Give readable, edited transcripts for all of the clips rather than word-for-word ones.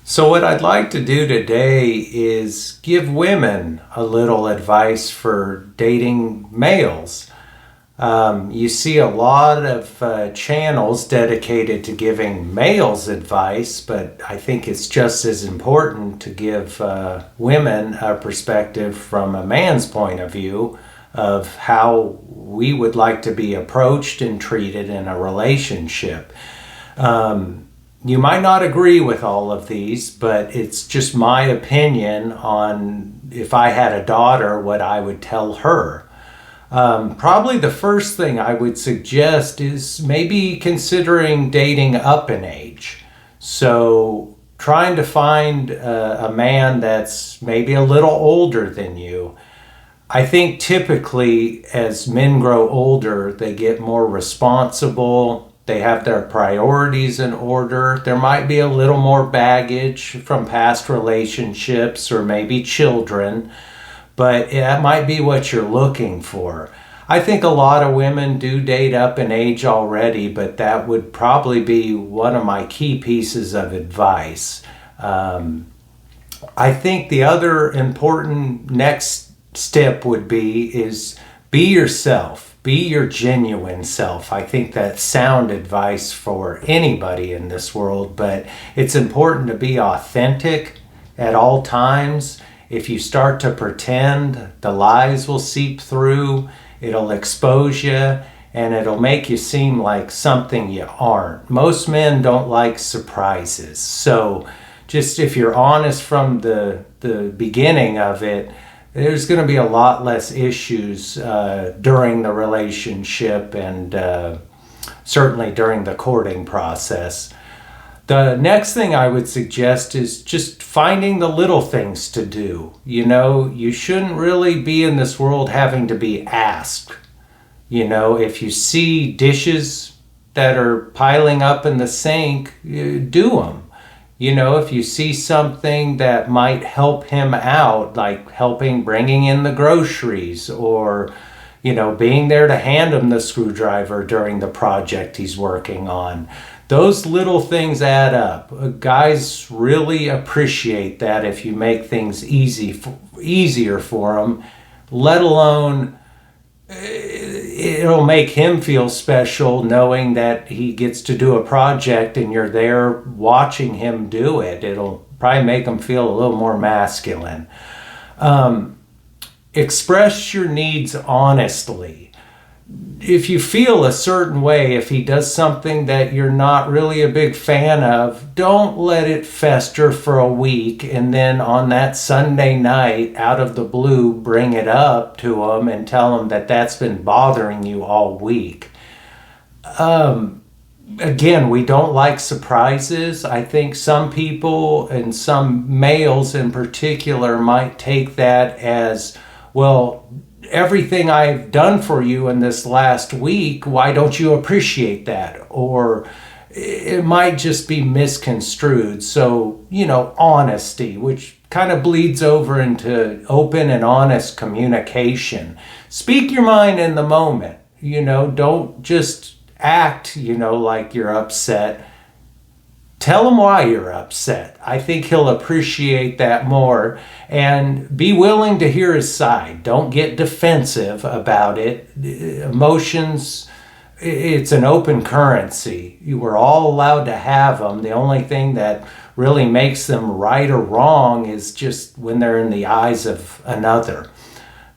So, what I'd like to do today is give women a little advice for dating males. You see a lot of channels dedicated to giving males advice, but I think it's just as important to give women a perspective from a man's point of view of how we would like to be approached and treated in a relationship. You might not agree with all of these, but it's just my opinion on if I had a daughter, what I would tell her. Probably the first thing I would suggest is maybe considering dating up in age. So trying to find a man that's maybe a little older than you. I think typically as men grow older, they get more responsible. They have their priorities in order. There might be a little more baggage from past relationships or maybe children, but that might be what you're looking for. I think a lot of women do date up in age already, but that would probably be one of my key pieces of advice. I think the other important next step would be yourself. Be your genuine self. I think that's sound advice for anybody in this world, but it's important to be authentic at all times. If you start to pretend, the lies will seep through, it'll expose you, and it'll make you seem like something you aren't. Most men don't like surprises. So just if you're honest from the beginning of it, there's going to be a lot less issues during the relationship and certainly during the courting process. The next thing I would suggest is just finding the little things to do. You know, you shouldn't really be in this world having to be asked. You know, if you see dishes that are piling up in the sink, do them. You know, if you see something that might help him out, like helping bringing in the groceries or, you know, being there to hand him the screwdriver during the project he's working on. Those little things add up. Guys really appreciate that if you make things easier for them, let alone it'll make him feel special knowing that he gets to do a project and you're there watching him do it. It'll probably make him feel a little more masculine. Express your needs honestly. If you feel a certain way, if he does something that you're not really a big fan of, don't let it fester for a week and then on that Sunday night, out of the blue, bring it up to him and tell him that that's been bothering you all week. Again, we don't like surprises. I think some people and some males in particular might take that as, well, everything I've done for you in this last week, why don't you appreciate that? Or it might just be misconstrued. So, you know, honesty, which kind of bleeds over into open and honest communication. Speak your mind in the moment. You know, don't just act, you know, like you're upset. Tell him why you're upset. I think he'll appreciate that more, and be willing to hear his side. Don't get defensive about it. Emotions, it's an open currency. We're all allowed to have them. The only thing that really makes them right or wrong is just when they're in the eyes of another.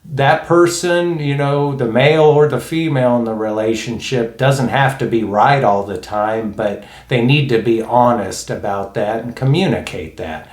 That person, you know, the male or the female in the relationship doesn't have to be right all the time, but they need to be honest about that and communicate that.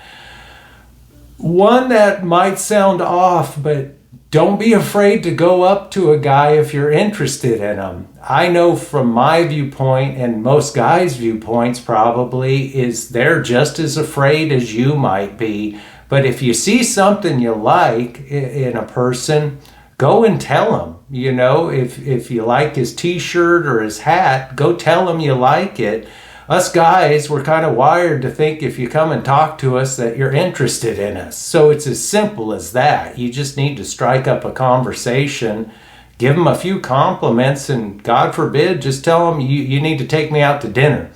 One that might sound off, but don't be afraid to go up to a guy if you're interested in him. I know from my viewpoint, and most guys' viewpoints probably, is they're just as afraid as you might be. But if you see something you like in a person, go and tell him. You know, if you like his t-shirt or his hat, go tell him you like it. Us guys, we're kind of wired to think if you come and talk to us that you're interested in us. So it's as simple as that. You just need to strike up a conversation, give him a few compliments, and God forbid, just tell him you need to take me out to dinner.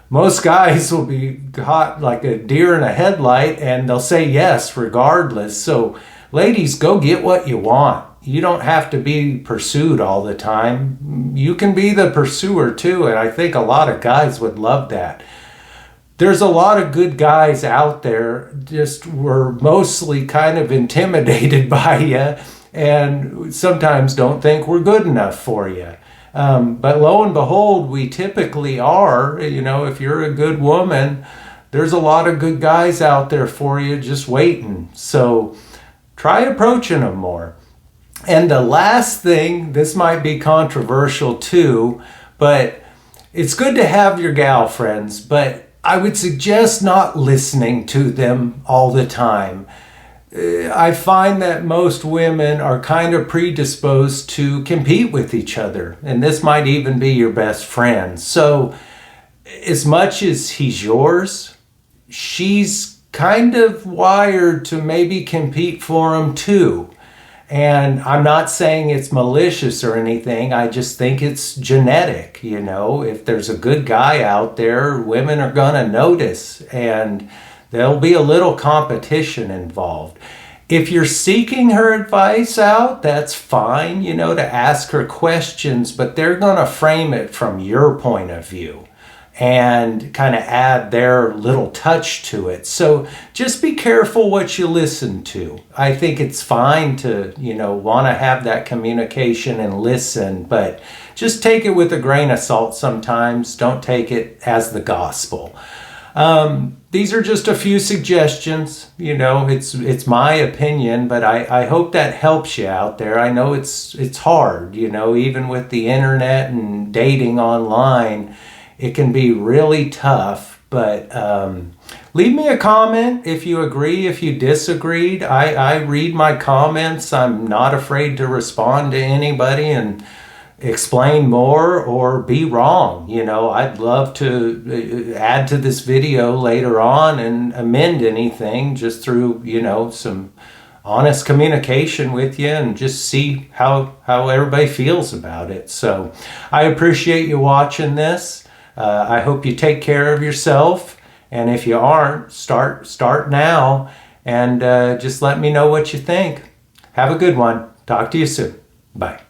most guys will be caught like a deer in a headlight and they'll say yes regardless. So ladies, go get what you want. You don't have to be pursued all the time. You can be the pursuer too, and I think a lot of guys would love that. There's a lot of good guys out there, just we're mostly kind of intimidated by you and sometimes don't think we're good enough for you. But lo and behold, we typically are. You know, if you're a good woman, there's a lot of good guys out there for you just waiting. So try approaching them more. And the last thing, this might be controversial too, but it's good to have your gal friends, but I would suggest not listening to them all the time. I find that most women are kind of predisposed to compete with each other, and this might even be your best friend. So as much as he's yours, she's kind of wired to maybe compete for him too. And I'm not saying it's malicious or anything. I just think it's genetic. You know, if there's a good guy out there, women are going to notice and there'll be a little competition involved. If you're seeking her advice out, that's fine, you know, to ask her questions, but they're going to frame it from your point of view and kind of add their little touch to it. So just be careful what you listen to. I think it's fine to, you know, want to have that communication and listen, but just take it with a grain of salt sometimes. Don't take it as the gospel. These are just a few suggestions. You know, it's my opinion, but I hope that helps you out there. I know it's hard, you know, even with the internet and dating online, it can be really tough, but leave me a comment if you agree, if you disagreed. I read my comments. I'm not afraid to respond to anybody and explain more or be wrong. You know, I'd love to add to this video later on and amend anything just through, you know, some honest communication with you and just see how everybody feels about it. So I appreciate you watching this. I hope you take care of yourself, and if you aren't, start now, and just let me know what you think. Have a good one. Talk to you soon. Bye.